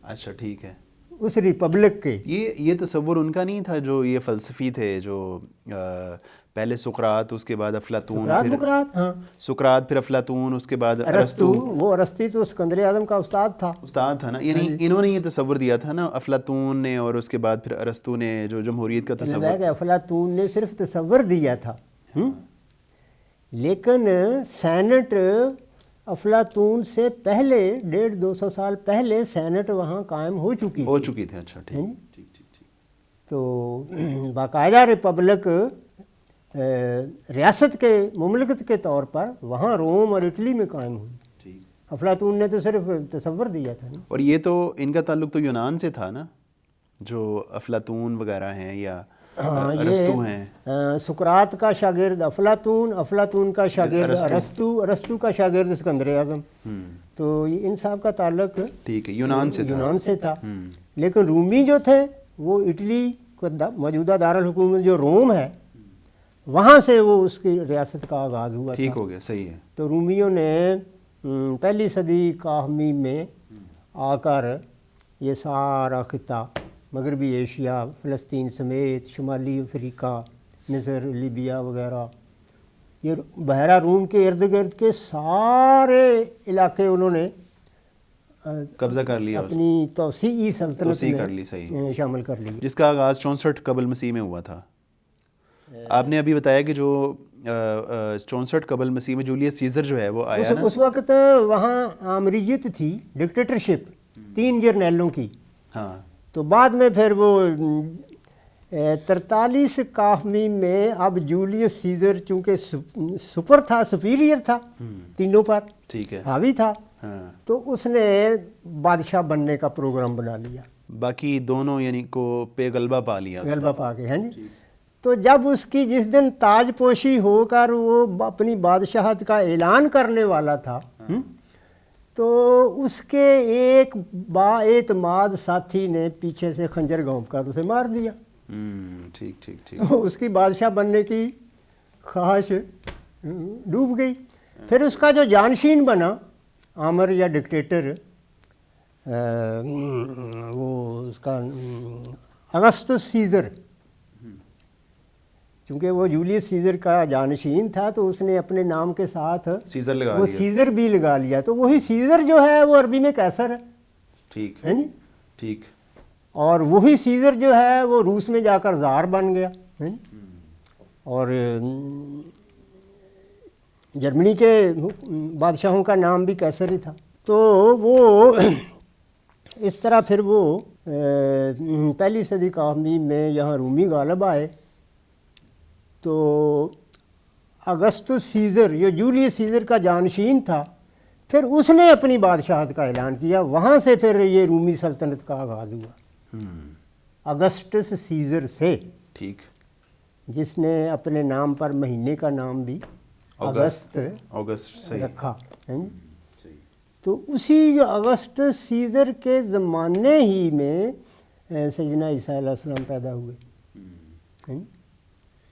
Speaker 1: اچھا ٹھیک ہے.
Speaker 2: اس ریپبلک کے.
Speaker 1: یہ تصور ان کا نہیں تھا جو یہ فلسفی تھے، جو پہلے سقراط، اس کے بعد افلاطون، سقراط پھر افلاطون، اس کے بعد ارسطو.
Speaker 2: وہ ارسطو تو سکندر اعظم کا استاد تھا نا.
Speaker 1: یعنی انہوں نے یہ تصور دیا تھا نا افلاطون نے، اور اس کے بعد پھر ارسطو نے جو جمہوریت کا تصور.
Speaker 2: افلاطون نے صرف تصور دیا تھا، لیکن سینٹ افلاطون سے پہلے 150-200 سال پہلے سینٹ وہاں قائم ہو چکی
Speaker 1: تھی. اچھا ٹھیک.
Speaker 2: تو باقاعدہ ریپبلک ریاست کے مملکت کے طور پر وہاں روم اور اٹلی میں قائم ہوئی. افلاطون نے تو صرف تصور دیا تھا نا.
Speaker 1: اور یہ تو ان کا تعلق تو یونان سے تھا نا، جو افلاطون وغیرہ ہیں یا ارسطو ہیں.
Speaker 2: سقراط کا شاگرد افلاطون، افلاطون کا شاگرد ارسطو، ارسطو کا شاگرد سکندر اعظم. تو ان صاحب کا تعلق
Speaker 1: ٹھیک ہے یونان
Speaker 2: سے تھا. لیکن رومی جو تھے وہ اٹلی کا موجودہ دارالحکومت جو روم ہے، وہاں سے وہ اس کی ریاست کا آغاز ہوا.
Speaker 1: ٹھیک ہو گیا، صحیح ہے.
Speaker 2: تو رومیوں نے پہلی صدی قاف میم میں آ کر یہ سارا خطہ، مغربی ایشیا، فلسطین سمیت، شمالی افریقہ، مصر، لیبیا وغیرہ، یہ بحیرہ روم کے ارد گرد کے سارے علاقے انہوں نے
Speaker 1: قبضہ کر لیا،
Speaker 2: اپنی توسیعی سلطنت
Speaker 1: میں
Speaker 2: شامل کر لی،
Speaker 1: جس کا آغاز 64 قبل مسیح میں ہوا تھا. آپ نے ابھی بتایا کہ جو 64 قبل مسیح میں جولیس سیزر جو ہے وہ آیا نا،
Speaker 2: اس وقت وہاں آمریت تھی، ڈکٹیٹرشپ 3 جرنیلوں کی.
Speaker 1: ہاں.
Speaker 2: تو بعد میں پھر وہ 43 قاف میم میں اب جولیس سیزر چونکہ سپر تھا، سپیریئر تھا تینوں پر،
Speaker 1: ٹھیک ہے،
Speaker 2: حاوی تھا، تو اس نے بادشاہ بننے کا پروگرام بنا لیا.
Speaker 1: باقی دونوں یعنی کو پہ غلبہ پا لیا،
Speaker 2: غلبہ پا کے. ہیں جی. تو جب اس کی جس دن تاج پوشی ہو کر وہ اپنی بادشاہت کا اعلان کرنے والا تھا، تو اس کے ایک با اعتماد ساتھی نے پیچھے سے خنجر گھونپ کر اسے مار دیا.
Speaker 1: ٹھیک.
Speaker 2: تو اس کی بادشاہ بننے کی خواہش ڈوب گئی. پھر اس کا جو جانشین بنا آمر یا ڈکٹیٹر، وہ اس کا اگسطس سیزر، چونکہ وہ جولیس سیزر کا جانشین تھا تو اس نے اپنے نام کے ساتھ وہ سیزر بھی لگا لیا. تو وہی سیزر جو ہے وہ عربی میں قیصر ہے.
Speaker 1: ٹھیک
Speaker 2: ہے جی.
Speaker 1: ٹھیک.
Speaker 2: اور وہی سیزر جو ہے وہ روس میں جا کر زار بن گیا. اور جرمنی کے بادشاہوں کا نام بھی قیصر ہی تھا. تو وہ اس طرح پھر وہ پہلی صدی قافمی میں یہاں رومی غالب آئے. تو اگسطس سیزر جو جولیس سیزر کا جانشین تھا پھر اس نے اپنی بادشاہت کا اعلان کیا. وہاں سے پھر یہ رومی سلطنت کا آغاز ہوا اگسٹس سیزر سے.
Speaker 1: ٹھیک.
Speaker 2: جس نے اپنے نام پر مہینے کا نام بھی اگست رکھا. تو اسی اگسٹس سیزر کے زمانے ہی میں سیدنا عیسیٰ علیہ السلام پیدا ہوئے.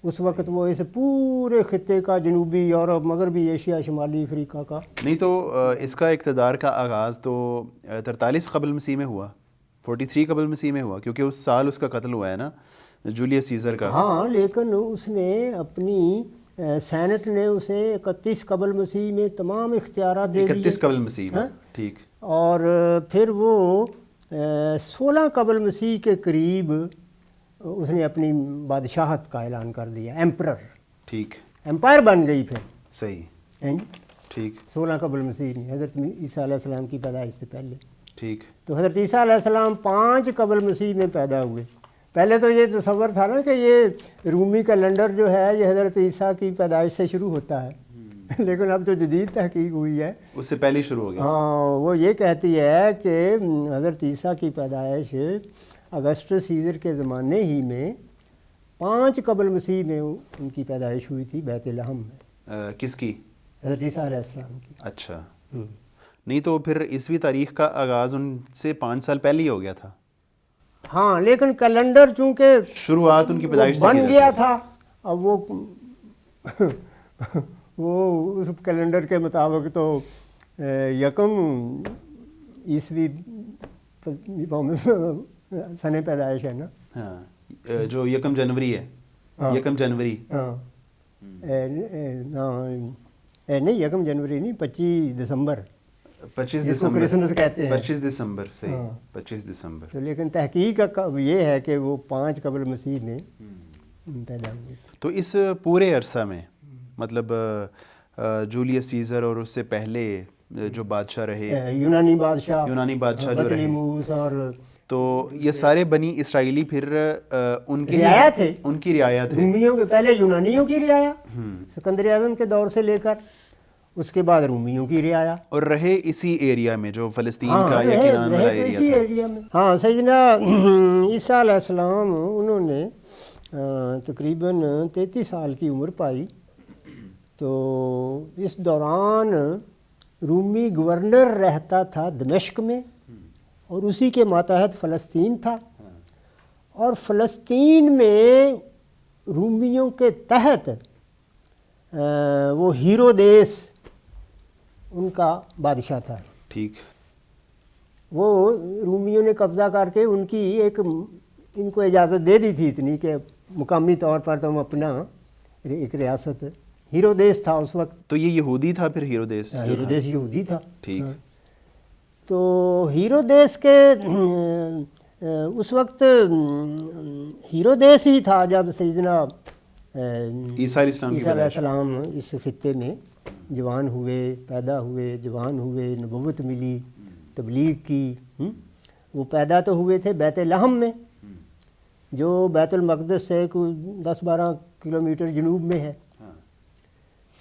Speaker 2: اس وقت وہ اس پورے خطے کا جنوبی یورپ، مغربی ایشیا، شمالی افریقہ کا.
Speaker 1: نہیں تو اس کا اقتدار کا آغاز تو 43 قبل مسیح میں ہوا، 43 قبل مسیح میں ہوا، کیونکہ اس سال اس کا قتل ہوا ہے نا جولیس سیزر کا.
Speaker 2: ہاں لیکن اس نے اپنی سینٹ نے اسے 31 قبل مسیح میں تمام اختیارات دے دیے.
Speaker 1: 31 قبل مسیح میں. ٹھیک.
Speaker 2: اور پھر وہ 16 قبل مسیح کے قریب اس نے اپنی بادشاہت کا اعلان کر دیا، ایمپرر.
Speaker 1: ٹھیک.
Speaker 2: ایمپائر بن گئی پھر.
Speaker 1: صحیح. ٹھیک.
Speaker 2: 16 قبل مسیح میں حضرت عیسیٰ علیہ السلام کی پیدائش سے پہلے.
Speaker 1: ٹھیک.
Speaker 2: تو حضرت عیسیٰ علیہ السلام 5 قبل مسیح میں پیدا ہوئے. پہلے تو یہ تصور تھا نا کہ یہ رومی کیلنڈر جو ہے یہ حضرت عیسیٰ کی پیدائش سے شروع ہوتا ہے. لیکن اب جو جدید تحقیق ہوئی ہے
Speaker 1: اس سے پہلے شروع ہو گیا.
Speaker 2: ہاں وہ یہ کہتی ہے کہ حضرت عیسیٰ کی پیدائش اگسٹس سیزر کے زمانے ہی میں 5 قبل مسیح میں ان کی پیدائش ہوئی تھی بیت لحم میں.
Speaker 1: کس کی؟
Speaker 2: حضرت عیسیٰ علیہ السلام کی.
Speaker 1: اچھا. نہیں تو پھر عیسوی تاریخ کا آغاز ان سے 5 سال پہلے ہی ہو گیا تھا.
Speaker 2: ہاں لیکن کیلنڈر چونکہ
Speaker 1: شروعات ان کی پیدائش سے
Speaker 2: بن گیا تھا، اب وہ اس کیلنڈر کے مطابق تو یکم عیسوی سن پیدائش ہے نا.
Speaker 1: ہاں جو 1 جنوری ہے. 1 جنوری.
Speaker 2: ہاں نہیں 1 جنوری نہیں، 25 دسمبر.
Speaker 1: 25
Speaker 2: جس کو کرسمس کہتے ہیں.
Speaker 1: 25 دسمبر. صحیح. 25 دسمبر.
Speaker 2: تو لیکن تحقیق کا یہ ہے کہ وہ 5 قبل مسیح میں پیدا ہوئے.
Speaker 1: تو اس پورے عرصہ میں مطلب جولیس سیزر اور اس سے پہلے جو بادشاہ رہے یونانی بادشاہ جو رہے
Speaker 2: اور
Speaker 1: تو یہ سارے بنی اسرائیلی پھر ان کی رعایا تھے.
Speaker 2: رومیوں کے پہلے یونانیوں کی رعایا سکندر اعظم کے دور سے لے کر اس کے بعد رومیوں کی رعایا، اور
Speaker 1: رہے اسی ایریا میں جو فلسطین کا یا کنعان والا ایریا تھا.
Speaker 2: ہاں سیدنا عیسیٰ علیہ السلام انہوں نے تقریباً 33 سال کی عمر پائی. تو اس دوران رومی گورنر رہتا تھا دمشق میں اور اسی کے ماتحت فلسطین تھا، اور فلسطین میں رومیوں کے تحت وہ ہیرودیس ان کا بادشاہ تھا.
Speaker 1: ٹھیک.
Speaker 2: وہ رومیوں نے قبضہ کر کے ان کی ان کو اجازت دے دی تھی اتنی کہ مقامی طور پر تم اپنا ایک ریاست. ہیرودیس تھا اس وقت.
Speaker 1: تو یہ یہودی تھا پھر ہیرودیس
Speaker 2: یہودی تھا.
Speaker 1: ٹھیک.
Speaker 2: تو ہیرودیس کے اس وقت ہیرودیس ہی تھا جب سیدنا
Speaker 1: عیسیٰ علیہ
Speaker 2: السلام اس خطے میں جوان ہوئے، پیدا ہوئے، جوان ہوئے، نبوت ملی، تبلیغ کی. وہ پیدا تو ہوئے تھے بیت لحم میں جو بیت المقدس سے کوئی 10-12 کلومیٹر جنوب میں ہے.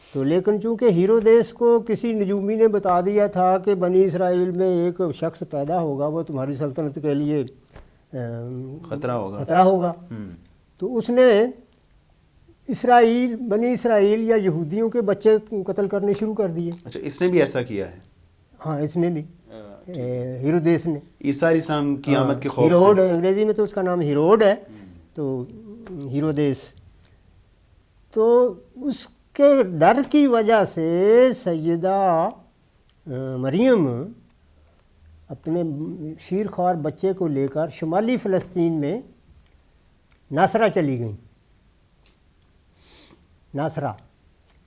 Speaker 2: تو لیکن چونکہ ہیرودیس کو کسی نجومی نے بتا دیا تھا کہ بنی اسرائیل میں ایک شخص پیدا ہوگا وہ تمہاری سلطنت کے لیے خطرہ ہوگا، تو اس نے بنی اسرائیل یا یہودیوں کے بچے قتل کرنے شروع کر دیے.
Speaker 1: اچھا اس نے بھی ایسا کیا ہے؟
Speaker 2: ہاں اس نے بھی، ہیرودیس نے.
Speaker 1: عیسیٰ علیہ السلام کی آمد کے خوف
Speaker 2: ہیروڈ، انگریزی میں تو اس کا نام ہیروڈ ہے، تو ہیرودیس. تو اس کے ڈر کی وجہ سے سیدہ مریم اپنے شیرخوار بچے کو لے کر شمالی فلسطین میں ناصرہ چلی گئیں. ناصرہ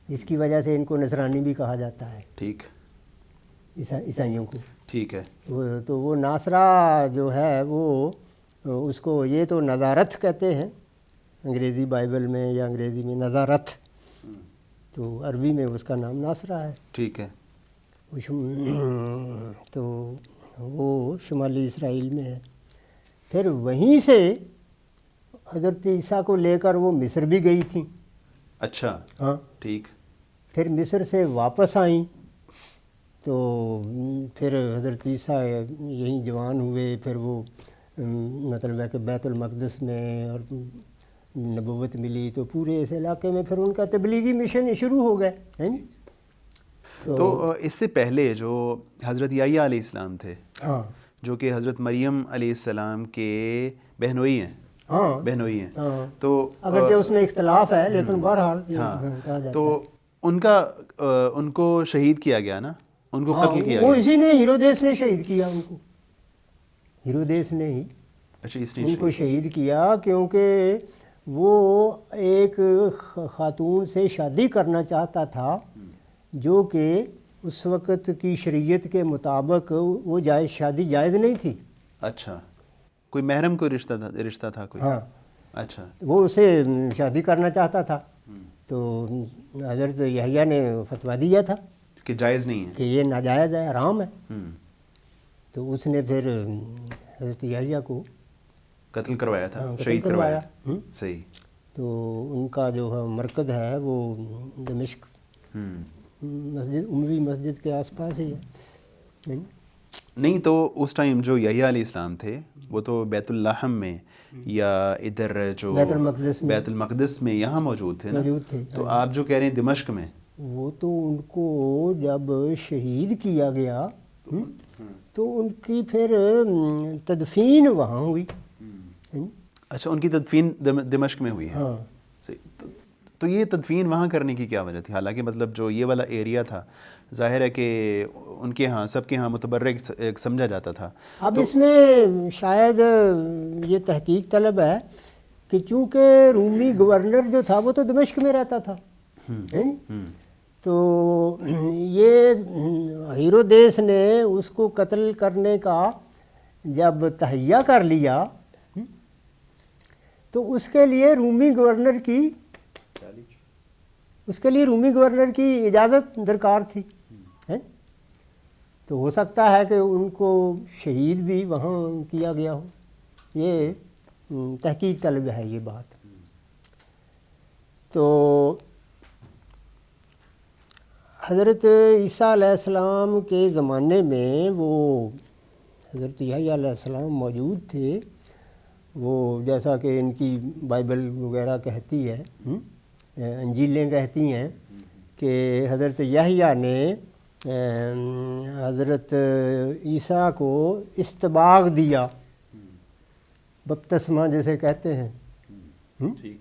Speaker 2: جس کی وجہ سے ان کو نصرانی بھی کہا جاتا ہے.
Speaker 1: ٹھیک.
Speaker 2: عیسائیوں کو.
Speaker 1: ٹھیک ہے.
Speaker 2: تو وہ ناصرہ جو ہے وہ اس کو یہ تو نظارت کہتے ہیں انگریزی بائبل میں یا انگریزی میں نظارت، تو عربی میں اس کا نام ناصرہ ہے.
Speaker 1: ٹھیک ہے.
Speaker 2: تو وہ شمالی اسرائیل میں ہے. پھر وہیں سے حضرت عیسیٰ کو لے کر وہ مصر بھی گئی تھیں.
Speaker 1: اچھا.
Speaker 2: ہاں.
Speaker 1: ٹھیک.
Speaker 2: پھر مصر سے واپس آئیں تو پھر حضرت عیسیٰ یہیں جوان ہوئے. پھر وہ مطلب ہے کہ بیت المقدس میں اور نبوت ملی تو پورے اس علاقے میں پھر ان کا تبلیغی مشن شروع ہو گئے.
Speaker 1: تو اس سے پہلے جو حضرت یحییٰ علیہ السلام تھے،
Speaker 2: ہاں،
Speaker 1: جو کہ حضرت مریم علیہ السلام کے بہنوئی ہیں.
Speaker 2: ہاں،
Speaker 1: بہنوئی ہیں.
Speaker 2: ہاں،
Speaker 1: تو
Speaker 2: اگرچہ اس میں اختلاف ہے لیکن بہرحال
Speaker 1: ہاں،
Speaker 2: کہا جاتا
Speaker 1: تو
Speaker 2: ہے.
Speaker 1: ان کو شہید کیا گیا نا، ان کو قتل کیا
Speaker 2: وہ
Speaker 1: گیا.
Speaker 2: اسی نے ہیرودیس نے شہید کیا ان کو. ہیرودیس نے ہی
Speaker 1: اچھا، اس نے
Speaker 2: ان کو شہید کیا کیونکہ وہ ایک خاتون سے شادی کرنا چاہتا تھا جو کہ اس وقت کی شریعت کے مطابق وہ جائز شادی جائز نہیں تھی.
Speaker 1: اچھا، کوئی محرم کوئی رشتہ تھا کوئی.
Speaker 2: ہاں.
Speaker 1: اچھا.
Speaker 2: وہ اسے شادی کرنا چاہتا تھا تو حضرت یحییٰ نے فتویٰ دیا تھا
Speaker 1: کہ جائز نہیں ہے،
Speaker 2: کہ یہ ناجائز ہے، حرام ہے.
Speaker 1: ہوں.
Speaker 2: تو اس نے پھر حضرت یحییٰ کو
Speaker 1: قتل کروایا تھا،
Speaker 2: قتل
Speaker 1: شہید کروایا. صحیح.
Speaker 2: تو ان کا جو ہے مرکز ہے وہ دمشق مسجد، اموی مسجد کے آس پاس ہی ہے.
Speaker 1: نہیں تو اس ٹائم جو یحییٰ علیہ السلام تھے وہ تو بیت اللحم میں یا ادھر جو بیت المقدس میں یہاں موجود تھے نا.
Speaker 2: موجود تھے.
Speaker 1: تو آپ جو کہہ رہے ہیں دمشق میں،
Speaker 2: وہ تو ان کو جب شہید کیا گیا تو ان کی پھر تدفین وہاں ہوئی.
Speaker 1: اچھا، ان کی تدفین دمشق میں ہوئی ہے.
Speaker 2: ہاں.
Speaker 1: تو یہ تدفین وہاں کرنے کی کیا وجہ تھی؟ حالانکہ مطلب جو یہ والا ایریا تھا ظاہر ہے کہ ان کے ہاں سب کے ہاں متبرک سمجھا جاتا تھا.
Speaker 2: اب اس میں شاید یہ تحقیق طلب ہے کہ چونکہ رومی گورنر جو تھا وہ تو دمشق میں رہتا تھا، تو یہ ہیرودیس نے اس کو قتل کرنے کا جب تہیہ کر لیا تو اس کے لیے رومی گورنر کی اجازت درکار تھی. تو ہو سکتا ہے کہ ان کو شہید بھی وہاں کیا گیا ہو. یہ تحقیق طلب ہے یہ بات. تو حضرت عیسیٰ علیہ السلام کے زمانے میں وہ حضرت یحییٰ علیہ السلام موجود تھے. وہ جیسا کہ ان کی بائبل وغیرہ کہتی ہے، انجیلیں کہتی ہیں کہ حضرت یحییٰ نے حضرت عیسیٰ کو استباغ دیا، بپتسمہ جیسے کہتے ہیں.
Speaker 1: ٹھیک.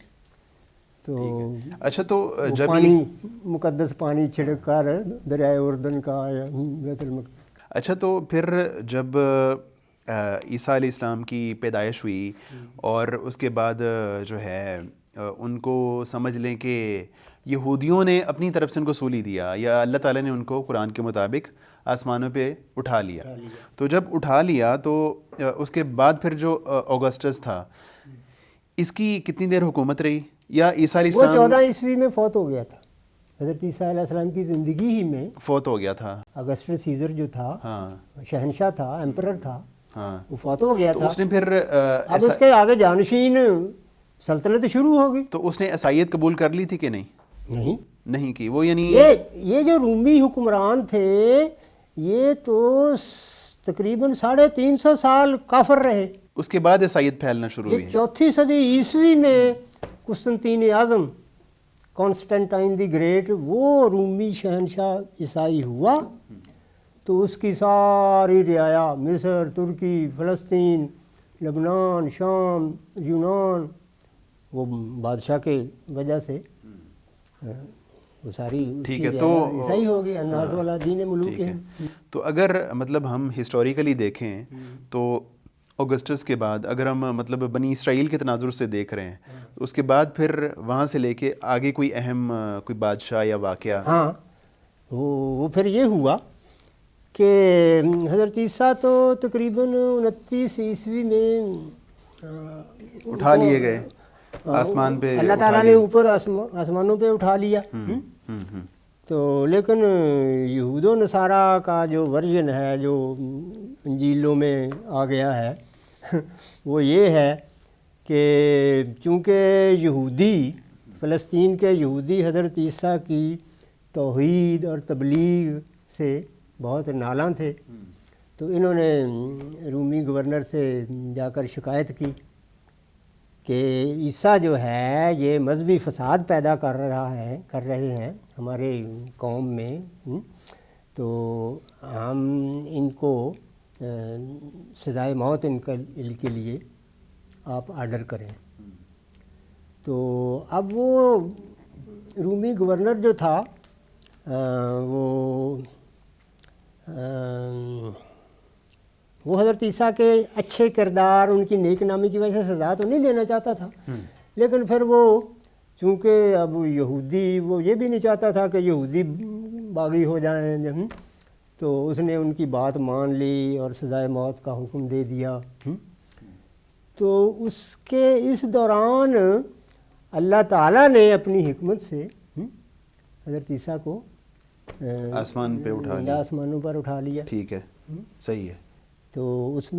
Speaker 2: تو
Speaker 1: اچھا، تو جب
Speaker 2: پانی مقدس پانی چھڑک کر دریائے اردن کا بیت المقدس.
Speaker 1: اچھا، تو پھر جب عیسیٰ علیہ السلام کی پیدائش ہوئی اور اس کے بعد جو ہے ان کو سمجھ لیں کہ یہودیوں نے اپنی طرف سے ان کو سولی دیا یا اللہ تعالیٰ نے ان کو قرآن کے مطابق آسمانوں پہ اٹھا لیا. تو جب اٹھا لیا تو اس کے بعد پھر جو اوگسٹس تھا اس کی کتنی دیر حکومت رہی؟ یا عیسیٰ علیہ السلام
Speaker 2: 14 عیسوی میں فوت ہو گیا تھا. حضرت عیسیٰ علیہ السلام کی زندگی ہی میں
Speaker 1: فوت ہو گیا تھا.
Speaker 2: اگسٹس سیزر جو تھا،
Speaker 1: ہاں،
Speaker 2: شہنشاہ تھا، ایمپرر تھا،
Speaker 1: ہاں،
Speaker 2: وہ فوت ہو گیا
Speaker 1: تو
Speaker 2: تھا.
Speaker 1: اس نے پھر
Speaker 2: اب اس کے آگے جانشین سلطنت شروع ہو گئی.
Speaker 1: تو اس نے عیسائیت قبول کر لی تھی کہ نہیں؟ نہیں کی. وہ یعنی
Speaker 2: یہ جو رومی حکمران تھے یہ تو تقریباً 350 سال کافر رہے.
Speaker 1: اس کے بعد عیسائیت پھیلنا شروع ہوئی.
Speaker 2: 4 صدی عیسوی میں Constantin Azam Constantine the great وہ رومی شہنشاہ عیسائی ہوا تو اس کی ساری رعایا مصر، ترکی، فلسطین، لبنان، شام، یونان، وہ بادشاہ کے وجہ سے وہ ساری
Speaker 1: ٹھیک ہے. تو
Speaker 2: عیسائی ہو گئی. الناس والا دین ملوک ہے.
Speaker 1: تو اگر مطلب ہم ہسٹوریکلی دیکھیں تو اگسٹس کے بعد اگر ہم مطلب بنی اسرائیل کے تناظر سے دیکھ رہے ہیں تو اس کے بعد پھر وہاں سے لے کے آگے کوئی اہم کوئی بادشاہ یا واقعہ؟
Speaker 2: ہاں، وہ پھر یہ ہوا کہ حضرت عیسیٰ تو تقریباً 29 عیسوی میں
Speaker 1: اٹھا لیے گئے. آسمان پہ
Speaker 2: اللہ تعالیٰ نے اوپر آسمانوں پہ اٹھا لیا. تو لیکن یہود و نصارہ کا جو ورژن ہے جو انجیلوں میں آ گیا ہے وہ یہ ہے کہ چونکہ یہودی فلسطین کے یہودی حضرت عیسیٰ کی توحید اور تبلیغ سے بہت نالاں تھے، تو انہوں نے رومی گورنر سے جا کر شکایت کی کہ عیسیٰ جو ہے یہ مذہبی فساد پیدا کر رہے ہیں ہمارے قوم میں، تو ہم ان کو سزائے موت ان کے لیے آپ آرڈر کریں. تو اب وہ رومی گورنر جو تھا وہ حضرت عیسیٰ کے اچھے کردار، ان کی نیک نامی کی وجہ سے سزا تو نہیں دینا چاہتا تھا، لیکن پھر وہ چونکہ اب یہودی، وہ یہ بھی نہیں چاہتا تھا کہ یہودی باغی ہو جائیں، تو اس نے ان کی بات مان لی اور سزائے موت کا حکم دے دیا. تو اس دوران اللہ تعالیٰ نے اپنی حکمت سے حضرت عیسیٰ کو
Speaker 1: آسمان پہ اٹھا لیا،
Speaker 2: آسمانوں پر اٹھا لیا.
Speaker 1: ٹھیک ہے، صحیح ہے.
Speaker 2: تو اس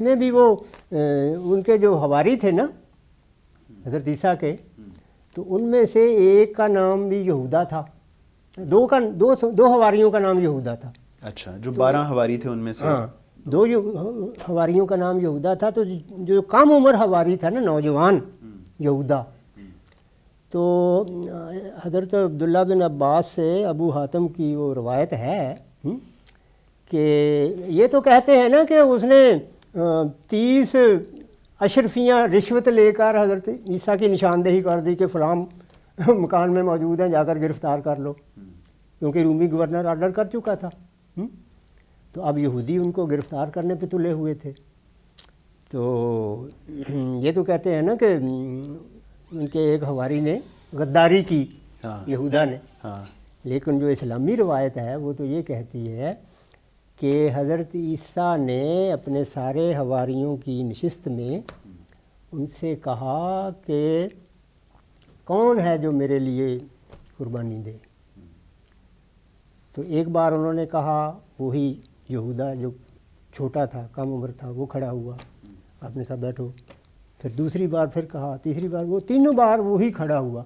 Speaker 2: میں بھی وہ ان کے جو حواری تھے نا حضرت عیسیٰ کے، تو ان میں سے ایک کا نام بھی یہودا تھا، دو حواریوں کا نام یہودا تھا.
Speaker 1: اچھا، جو 12 حواری تھے ان میں سے؟
Speaker 2: ہاں، 2 حواریوں کا نام یہودا تھا. تو جو کم عمر حواری تھا نا، نوجوان یہودا، تو حضرت عبداللہ بن عباس سے ابو حاتم کی وہ روایت ہے کہ یہ تو کہتے ہیں نا کہ اس نے 30 اشرفیاں رشوت لے کر حضرت عیسیٰ کی نشاندہی کر دی کہ فلاں مکان میں موجود ہیں، جا کر گرفتار کر لو، کیونکہ رومی گورنر آرڈر کر چکا تھا. تو اب یہودی ان کو گرفتار کرنے پہ تلے ہوئے تھے. تو یہ تو کہتے ہیں نا کہ ان کے ایک حواری نے غداری کی، یہودا نے. لیکن جو اسلامی روایت ہے وہ تو یہ کہتی ہے کہ حضرت عیسیٰ نے اپنے سارے حواریوں کی نشست میں ان سے کہا کہ کون ہے جو میرے لیے قربانی دے. تو ایک بار انہوں نے کہا، وہی یہودا جو چھوٹا تھا، کم عمر تھا، وہ کھڑا ہوا، آپ نے کہا بیٹھو. پھر دوسری بار پھر کہا، تیسری بار، وہ تینوں بار وہی کھڑا ہوا.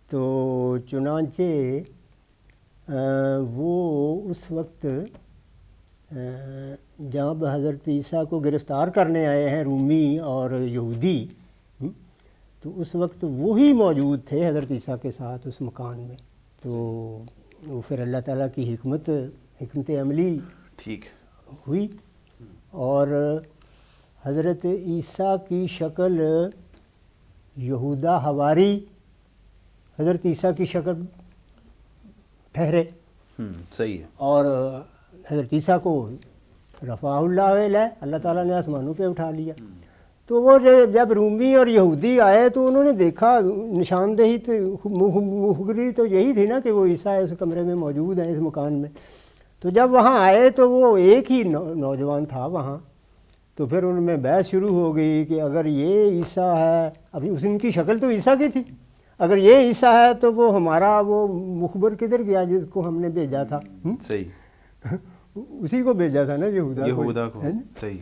Speaker 2: تو چنانچہ وہ اس وقت جب حضرت عیسیٰ کو گرفتار کرنے آئے ہیں رومی اور یہودی، تو اس وقت وہی موجود تھے حضرت عیسیٰ کے ساتھ اس مکان میں. تو وہ پھر اللہ تعالیٰ کی حکمت عملی
Speaker 1: ٹھیک
Speaker 2: ہوئی، اور حضرت عیسیٰ کی شکل یہودا حواری حضرت عیسیٰ کی شکل ٹھہرے.
Speaker 1: صحیح ہے.
Speaker 2: اور حضرت عیسیٰ کو رفع اللہ علیہ، اللہ تعالیٰ نے آسمانوں پہ اٹھا لیا. تو وہ جب رومی اور یہودی آئے تو انہوں نے دیکھا، نشاندہی مخبری تو یہی تھی نا کہ وہ عیسیٰ اس کمرے میں موجود ہیں، اس مکان میں. تو جب وہاں آئے تو وہ ایک ہی نوجوان تھا وہاں. تو پھر ان میں بحث شروع ہو گئی کہ اگر یہ عیسیٰ ہے، ابھی ان کی شکل تو عیسیٰ کی تھی، اگر یہ عیسیٰ ہے تو وہ ہمارا وہ مخبر کدھر گیا جس کو ہم نے بھیجا تھا؟
Speaker 1: صحیح،
Speaker 2: اسی کو بھیجا تھا نا،
Speaker 1: یہودا کو. صحیح.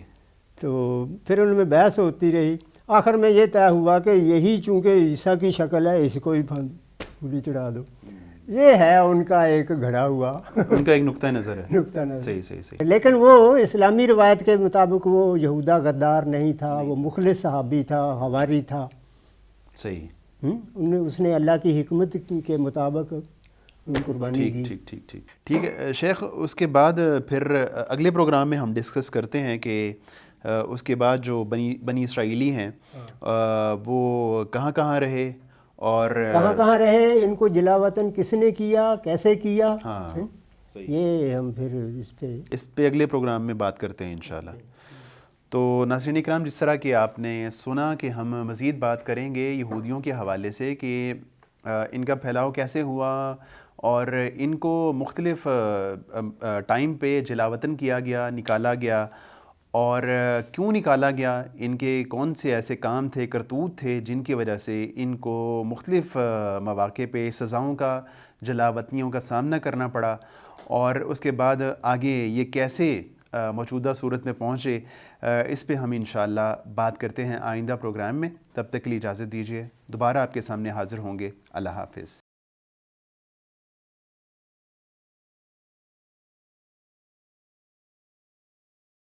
Speaker 2: تو پھر ان میں بحث ہوتی رہی. آخر میں یہ طے ہوا کہ یہی چونکہ عیسیٰ کی شکل ہے، اس کو ہی پھولی چڑھا دو. یہ ہے ان کا ایک گھڑا ہوا،
Speaker 1: ان کا ایک نقطہ نظر ہے.
Speaker 2: نقطہ نظر.
Speaker 1: صحیح صحیح صحیح.
Speaker 2: لیکن وہ اسلامی روایت کے مطابق وہ یہودا غدار نہیں تھا، وہ مخلص صحابی تھا، حواری تھا.
Speaker 1: صحیح.
Speaker 2: اس نے اللہ کی حکمت کے مطابق قربانی دی.
Speaker 1: ٹھیک ہے شیخ. اس کے بعد پھر اگلے پروگرام میں ہم ڈسکس کرتے ہیں کہ اس کے بعد جو بنی اسرائیلی ہیں وہ کہاں رہے اور
Speaker 2: کہاں رہے، ان کو جلا وطن کس نے کیا، کیسے کیا. یہ ہم پھر
Speaker 1: اس پہ اگلے پروگرام میں بات کرتے ہیں انشاءاللہ. تو ناظرین اکرام، جس طرح کہ آپ نے سنا کہ ہم مزید بات کریں گے یہودیوں کے حوالے سے کہ ان کا پھیلاؤ کیسے ہوا اور ان کو مختلف ٹائم پہ جلا وطن کیا گیا، نکالا گیا، اور کیوں نکالا گیا، ان کے کون سے ایسے کام تھے، کرتوت تھے جن کی وجہ سے ان کو مختلف مواقع پہ سزاؤں کا، جلاوطنیوں کا سامنا کرنا پڑا، اور اس کے بعد آگے یہ کیسے موجودہ صورت میں پہنچے، اس پہ ہم انشاءاللہ بات کرتے ہیں آئندہ پروگرام میں۔ تب تک کے لیے اجازت دیجیے، دوبارہ آپ کے سامنے حاضر ہوں گے۔ اللہ حافظ۔